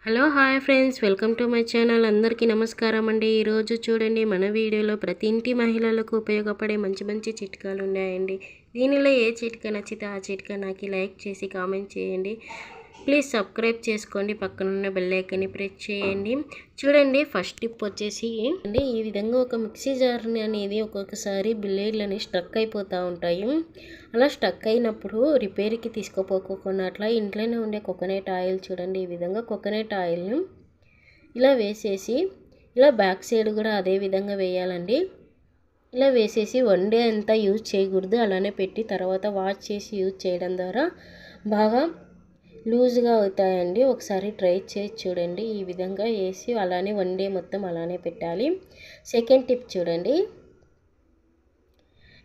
Hello hi friends, welcome to my channel. అందరికీ నమస్కారం అండి. ఈరోజు చూడండి, మన వీడియోలో ప్రతి ఇంటి మహిళలకు ఉపయోగపడే మంచి మంచి చిట్కాలు ఉన్నాయండి. దీనిలో ఏ చిట్కా నచ్చితే ఆ చిట్కా నాకు లైక్ చేసి కామెంట్ చేయండి. ప్లీజ్ సబ్స్క్రైబ్ చేసుకోండి, పక్కనున్న బెల్ ఐకాన్ని ప్రెస్ చేయండి. చూడండి, ఫస్ట్ టిప్ వచ్చేసి అండి, ఈ విధంగా ఒక మిక్సీ జార్ని అనేది ఒక్కొక్కసారి బ్లేడ్లని స్ట్రక్ అయిపోతూ ఉంటాయి. అలా స్టక్ అయినప్పుడు రిపేర్కి తీసుకుపోకుండా అట్లా ఇంట్లోనే ఉండే కోకోనట్ ఆయిల్ చూడండి, ఈ విధంగా కోకోనట్ ఆయిల్ని ఇలా వేసేసి ఇలా బ్యాక్ సైడ్ కూడా అదే విధంగా వేయాలండి. ఇలా వేసేసి వన్ డే అంతా యూజ్ చేయకూడదు, అలానే పెట్టి తర్వాత వాష్ చేసి యూజ్ చేయడం ద్వారా బాగా లూజ్గా అవుతాయండి. ఒకసారి ట్రై చేసి చూడండి. ఈ విధంగా వేసి అలానే వన్ డే మొత్తం అలానే పెట్టాలి. సెకండ్ టిప్ చూడండి,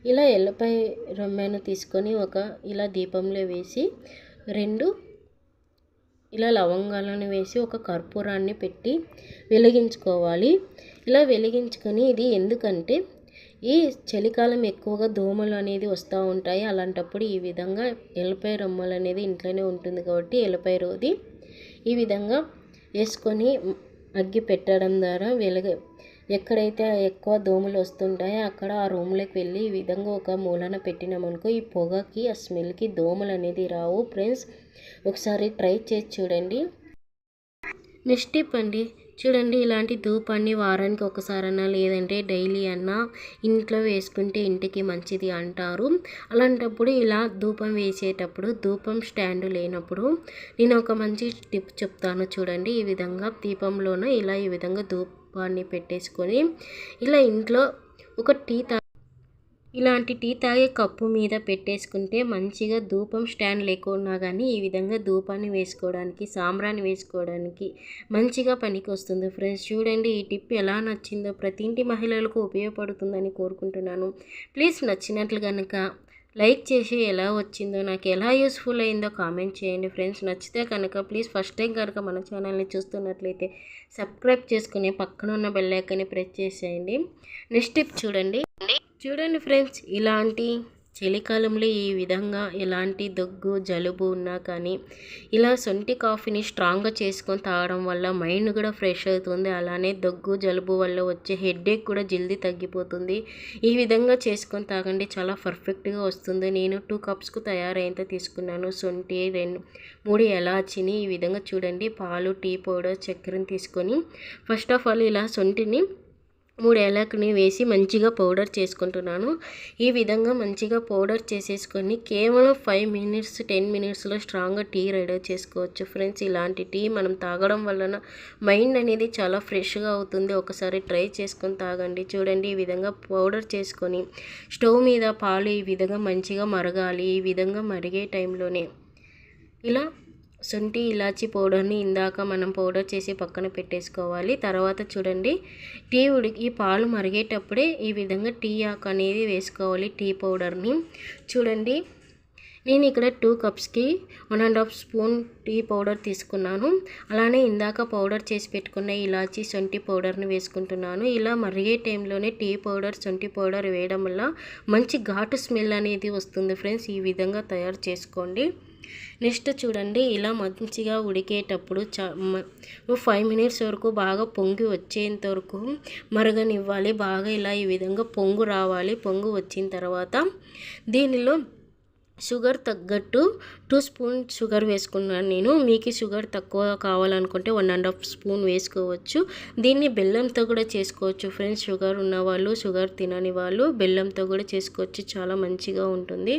ఇలా ఎల్లపాయ రొమ్మెను తీసుకొని ఇలా దీపంలో వేసి 2 ఇలా లవంగాలను వేసి ఒక కర్పూరాన్ని పెట్టి వెలిగించుకోవాలి. ఇలా వెలిగించుకొని, ఇది ఎందుకంటే ఈ చలికాలం ఎక్కువగా దోమలు అనేది వస్తూ ఉంటాయి. అలాంటప్పుడు ఈ విధంగా ఎల్లపాయ రొమ్మలు అనేది ఇంట్లోనే ఉంటుంది కాబట్టి ఎల్లపాయ రోది ఈ విధంగా వేసుకొని అగ్గి పెట్టడం ద్వారా ఎక్కడైతే ఎక్కువ దోమలు వస్తుంటాయో అక్కడ ఆ రూమ్లోకి వెళ్ళి ఈ విధంగా ఒక మూలన పెట్టినామనుకో ఈ పొగకి ఆ స్మెల్కి దోమలు అనేది రావు. ఫ్రెండ్స్, ఒకసారి ట్రై చేసి చూడండి. నెక్స్ట్ టిప్ అండి, చూడండి, ఇలాంటి ధూపాన్ని వారానికి ఒకసారన్నా లేదంటే డైలీ అన్నా ఇంట్లో వేసుకుంటే ఇంటికి మంచిది అంటారు. అలాంటప్పుడు ఇలా ధూపం వేసేటప్పుడు ధూపం స్టాండ్ లేనప్పుడు నేను ఒక మంచి టిప్ చెప్తాను చూడండి. ఈ విధంగా దీపంలోన ఇలా ఈ విధంగా ధూపాన్ని పెట్టేసుకొని ఇలా ఇంట్లో ఒక ఇలాంటి టీ తాగే కప్పు మీద పెట్టేసుకుంటే మంచిగా ధూపం స్టాండ్ లేకున్నా కానీ ఈ విధంగా ధూపాన్ని వేసుకోవడానికి, సాంబ్రాన్ని వేసుకోవడానికి మంచిగా పనికి వస్తుంది. ఫ్రెండ్స్, చూడండి, ఈ టిప్ ఎలా నచ్చిందో ప్రతి ఇంటి మహిళలకు ఉపయోగపడుతుందని కోరుకుంటున్నాను. ప్లీజ్ నచ్చినట్లు కనుక లైక్ చేసి ఎలా వచ్చిందో, నాకు ఎలా యూస్ఫుల్ అయిందో కామెంట్ చేయండి. ఫ్రెండ్స్, నచ్చితే కనుక ప్లీజ్ ఫస్ట్ టైం కనుక మన ఛానల్ని చూస్తున్నట్లయితే సబ్స్క్రైబ్ చేసుకుని పక్కన ఉన్న బెల్ ఐకాన్ని ప్రెస్ చేసేయండి. నెక్స్ట్ టిప్ చూడండి ఫ్రెండ్స్, ఇలాంటి చలికాలంలో ఈ విధంగా ఎలాంటి దగ్గు జలుబు ఉన్నా కానీ ఇలా సొంటి కాఫీని స్ట్రాంగ్గా చేసుకొని తాగడం వల్ల మైండ్ కూడా ఫ్రెష్ అవుతుంది. అలానే దగ్గు జలుబు వల్ల వచ్చే హెడేక్ కూడా జల్దీ తగ్గిపోతుంది. ఈ విధంగా చేసుకొని తాగండి, చాలా పర్ఫెక్ట్గా వస్తుంది. నేను 2 కప్స్కు తయారైనంత తీసుకున్నాను. సొంటి 3 ఎలాచిని ఈ విధంగా చూడండి, పాలు, టీ పౌడర్, చక్కెరని తీసుకొని ఫస్ట్ ఆఫ్ ఆల్ ఇలా సొంటిని 3 ఏలకుని వేసి మంచిగా పౌడర్ చేసుకుంటున్నాను. ఈ విధంగా మంచిగా పౌడర్ చేసేసుకొని కేవలం 5 మినిట్స్ 10 మినిట్స్లో స్ట్రాంగ్గా టీ రెడీ చేసుకోవచ్చు. ఫ్రెండ్స్, ఇలాంటి టీ మనం తాగడం వలన మైండ్ అనేది చాలా ఫ్రెష్గా అవుతుంది. ఒకసారి ట్రై చేసుకొని తాగండి. చూడండి, ఈ విధంగా పౌడర్ చేసుకొని స్టవ్ మీద పాలు ఈ విధంగా మంచిగా మరగాలి. ఈ విధంగా మరిగే టైంలోనే ఇలా శొంఠి ఇలాచి పౌడర్ని ఇందాక మనం పౌడర్ చేసి పక్కన పెట్టేసుకోవాలి. తర్వాత చూడండి, ఈ పాలు మరిగేటప్పుడే ఈ విధంగా టీ ఆకు అనేది వేసుకోవాలి. టీ పౌడర్ని చూడండి, నేను ఇక్కడ 2 కప్స్కి 1.5 స్పూన్ టీ పౌడర్ తీసుకున్నాను. అలానే ఇందాక పౌడర్ చేసి పెట్టుకున్న ఇలాచి శొంఠి పౌడర్ని వేసుకుంటున్నాను. ఇలా మరిగే టైంలోనే టీ పౌడర్ శొంఠి పౌడర్ వేయడం వల్ల మంచి ఘాటు స్మెల్ అనేది వస్తుంది. ఫ్రెండ్స్, ఈ విధంగా తయారు చేసుకోండి. నెక్స్ట్ చూడండి, ఇలా మంచిగా ఉడికేటప్పుడు 5 మినిట్స్ వరకు బాగా పొంగి వచ్చేంత వరకు మరగనివ్వాలి. బాగా ఇలా ఈ విధంగా పొంగు రావాలి. పొంగు వచ్చిన తర్వాత దీనిలో షుగర్ తగ్గట్టు 2 స్పూన్ షుగర్ వేసుకున్నాను నేను. మీకు షుగర్ తక్కువ కావాలనుకుంటే 1.5 స్పూన్ వేసుకోవచ్చు. దీన్ని బెల్లంతో కూడా చేసుకోవచ్చు. ఫ్రెండ్స్, షుగర్ ఉన్నవాళ్ళు, షుగర్ తినని వాళ్ళు బెల్లంతో కూడా చేసుకోవచ్చు. చాలా మంచిగా ఉంటుంది,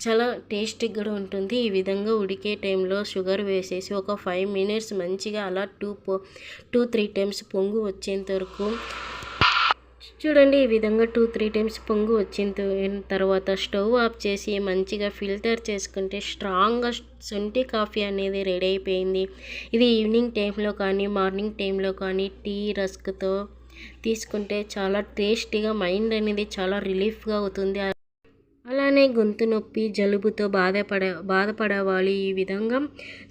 చాలా టేస్టీగా కూడా ఉంటుంది. ఈ విధంగా ఉడికే టైంలో షుగర్ వేసేసి ఒక 5 మినిట్స్ మంచిగా అలా 2-3 టైమ్స్ పొంగు వచ్చేంత వరకు చూడండి. ఈ విధంగా 2-3 టైమ్స్ పొంగు వచ్చిన తర్వాత స్టవ్ ఆఫ్ చేసి మంచిగా ఫిల్టర్ చేసుకుంటే స్ట్రాంగ్గా శొంఠి కాఫీ అనేది రెడీ అయిపోయింది. ఇది ఈవినింగ్ టైంలో కానీ మార్నింగ్ టైంలో కానీ టీ రస్క్తో తీసుకుంటే చాలా టేస్టీగా మైండ్ అనేది చాలా రిలీఫ్గా అవుతుంది. అలానే అలానే గొంతు నొప్పి జలుబుతో బాధపడే వాళ్ళు ఈ విధంగా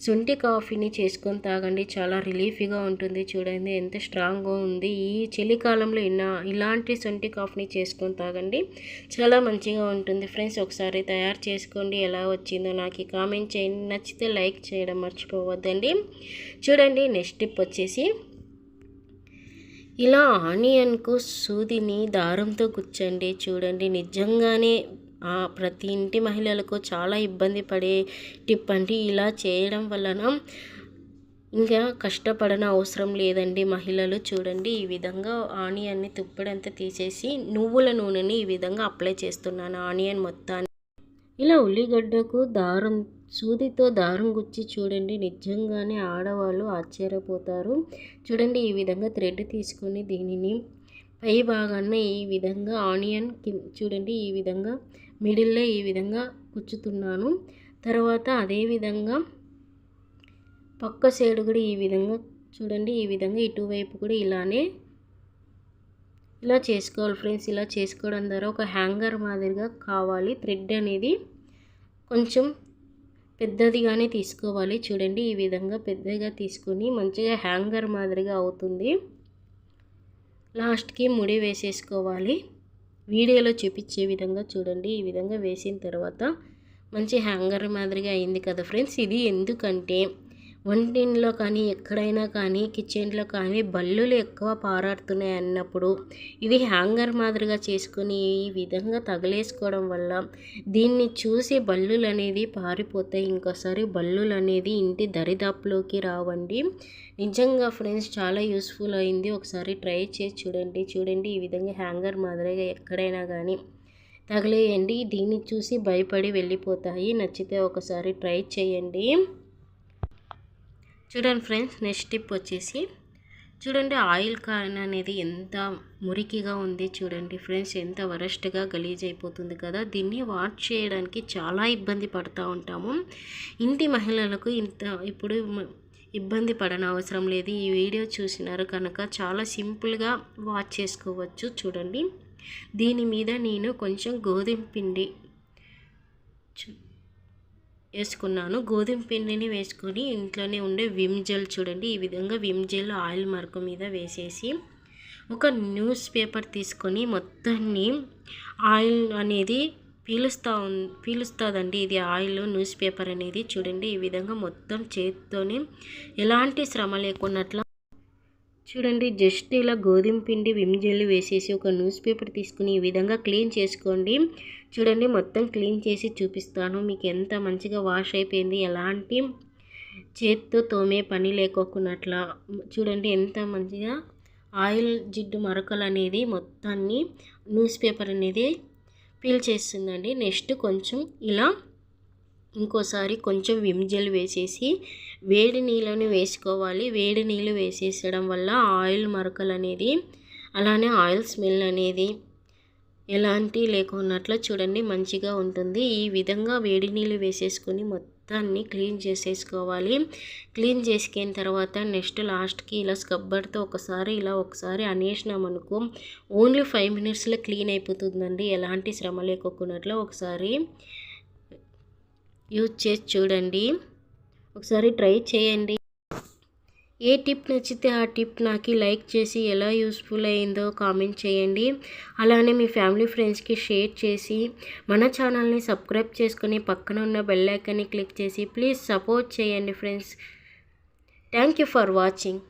శొంఠి కాఫీని చేసుకొని తాగండి. చాలా రిలీఫ్గా ఉంటుంది. చూడండి ఎంత స్ట్రాంగ్గా ఉంది. ఈ చలికాలంలో ఇలాంటి శొంఠి కాఫీని చేసుకొని తాగండి, చాలా మంచిగా ఉంటుంది ఫ్రెండ్స్. ఒకసారి తయారు చేసుకోండి, ఎలా వచ్చిందో నాకు కామెంట్ చేయండి. నచ్చితే లైక్ చేయడం మర్చిపోవద్దండి. చూడండి నెక్స్ట్ టిప్ వచ్చేసి ఇలా ఆనియన్కు సూదిని దారంతో గుచ్చండి. చూడండి నిజంగానే ప్రతి ఇంటి మహిళలకు చాలా ఇబ్బంది పడే టిప్ అండి. ఇలా చేయడం వలన ఇంకా కష్టపడన అవసరం లేదండి మహిళలు. చూడండి ఈ విధంగా ఆనియన్ని తుప్పడంతా తీసేసి నువ్వుల నూనెని ఈ విధంగా అప్లై చేస్తున్నాను ఆనియన్ మొత్తాన్ని. ఇలా ఉల్లిగడ్డకు సూదితో దారం గుచ్చి చూడండి, నిజంగానే ఆడవాళ్ళు ఆశ్చర్యపోతారు. చూడండి ఈ విధంగా థ్రెడ్ తీసుకొని దీనిని పై భాగాన్ని ఈ విధంగా ఆనియన్ చూడండి ఈ విధంగా మిడిల్లో ఈ విధంగా గుచ్చుతున్నాను. తర్వాత అదే విధంగా పక్క సైడ్ కూడా ఈ విధంగా చూడండి, ఈ విధంగా ఇటువైపు కూడా ఇలా చేసుకోవాలి ఫ్రెండ్స్. ఇలా చేసుకోవడం ద్వారా ఒక హ్యాంగర్ మాదిరిగా కావాలి. థ్రెడ్ అనేది కొంచెం పెద్దదిగానే తీసుకోవాలి. చూడండి ఈ విధంగా పెద్దగా తీసుకొని మంచిగా హ్యాంగర్ మాదిరిగా అవుతుంది. లాస్ట్కి ముడి వేసేసుకోవాలి. వీడియోలో చూపించే విధంగా చూడండి. ఈ విధంగా వేసిన తర్వాత మంచి హ్యాంగర్ మాదిరిగా అయింది కదా ఫ్రెండ్స్. ఇది ఎందుకంటే వంటింట్లో కానీ ఎక్కడైనా కానీ కిచెన్లో కానీ బల్లులు ఎక్కువ పారాడుతున్నాయి అన్నప్పుడు ఇది హ్యాంగర్ మాదిరిగా చేసుకొని ఈ విధంగా తగిలేసుకోవడం వల్ల దీన్ని చూసి బల్లులు అనేది పారిపోతాయి. ఇంకోసారి బల్లులు అనేది ఇంటి దరిదాపులోకి రావండి. నిజంగా ఫ్రెండ్స్ చాలా యూస్ఫుల్ అయింది. ఒకసారి ట్రై చేసి చూడండి. ఈ విధంగా హ్యాంగర్ మాదిరిగా ఎక్కడైనా కానీ తగిలేయండి. దీన్ని చూసి భయపడి వెళ్ళిపోతాయి. నచ్చితే ఒకసారి ట్రై చేయండి. చూడండి ఫ్రెండ్స్ నెక్స్ట్ టిప్ వచ్చేసి చూడండి ఆయిల్ కాన్ అనేది ఎంత మురికిగా ఉంది. చూడండి ఫ్రెండ్స్ ఎంత వరస్ట్గా గలీజ్ అయిపోతుంది కదా. దీన్ని వాష్ చేయడానికి చాలా ఇబ్బంది పడుతూ ఉంటాము. ఇంటి మహిళలకు ఇప్పుడు ఇబ్బంది పడని అవసరం లేదు. ఈ వీడియో చూసినారు కనుక చాలా సింపుల్గా వాష్ చేసుకోవచ్చు. చూడండి దీని మీద నేను కొంచెం గోధుమ పిండి వేసుకున్నాను. గోధుమ పిండిని వేసుకొని ఇంట్లోనే ఉండే విమ్ జెల్ చూడండి ఈ విధంగా విమ్ జెల్ ఆయిల్ మరక మీద వేసేసి ఒక న్యూస్ పేపర్ తీసుకొని మొత్తాన్ని ఆయిల్ అనేది పీలుస్తుందండి. ఇది ఆయిల్ న్యూస్ పేపర్ అనేది చూడండి ఈ విధంగా మొత్తం చేతితోని ఎలాంటి శ్రమ లేకున్నట్ల చూడండి జస్ట్ ఇలా గోధుమ పిండి విమ్ జెల్ వేసేసి ఒక న్యూస్ పేపర్ తీసుకుని ఈ విధంగా క్లీన్ చేసుకోండి. చూడండి మొత్తం క్లీన్ చేసి చూపిస్తాను మీకు ఎంత మంచిగా వాష్ అయిపోయింది. ఎలాంటి చేత్తో తోమే పని లేకోకున్నట్ల చూడండి ఎంత మంచిగా ఆయిల్ జిడ్డు మరకలు అనేది మొత్తాన్ని న్యూస్ పేపర్ అనేది పీల్ చేస్తుందండి. నెక్స్ట్ కొంచెం ఇలా ఇంకోసారి కొంచెం విమ్ జెల్ వేసేసి వేడి నీళ్ళని వేసుకోవాలి. వేడి నీళ్ళు వేసేసడం వల్ల ఆయిల్ మరకలు అనేది అలానే ఆయిల్ స్మెల్ అనేది ఎలాంటి లేకున్నట్లు చూడండి మంచిగా ఉంటుంది. ఈ విధంగా వేడి నీళ్ళు వేసేసుకొని మొత్తాన్ని క్లీన్ చేసేసుకోవాలి. క్లీన్ చేసుకున్న తర్వాత నెక్స్ట్ లాస్ట్కి ఇలా స్క్రబ్బర్తో ఒకసారి అనేసినామనుకో ఓన్లీ 5 మినిట్స్లో క్లీన్ అయిపోతుందండి. ఎలాంటి శ్రమ లేకోకున్నట్లు ఒకసారి యూజ్ చేసి చూడండి. ఒకసారి ట్రై చేయండి. ఏ టిప్ నచ్చితే ఆ టిప్ నాకు లైక్ చేసి ఎలా యూస్ఫుల్ అయిందో కామెంట్ చేయండి. అలానే మీ ఫ్యామిలీ ఫ్రెండ్స్కి షేర్ చేసి మన ఛానల్ని సబ్స్క్రైబ్ చేసుకొని పక్కన ఉన్న బెల్ ఐకాన్ని క్లిక్ చేసి ప్లీజ్ సపోర్ట్ చేయండి friends. Thank you for watching.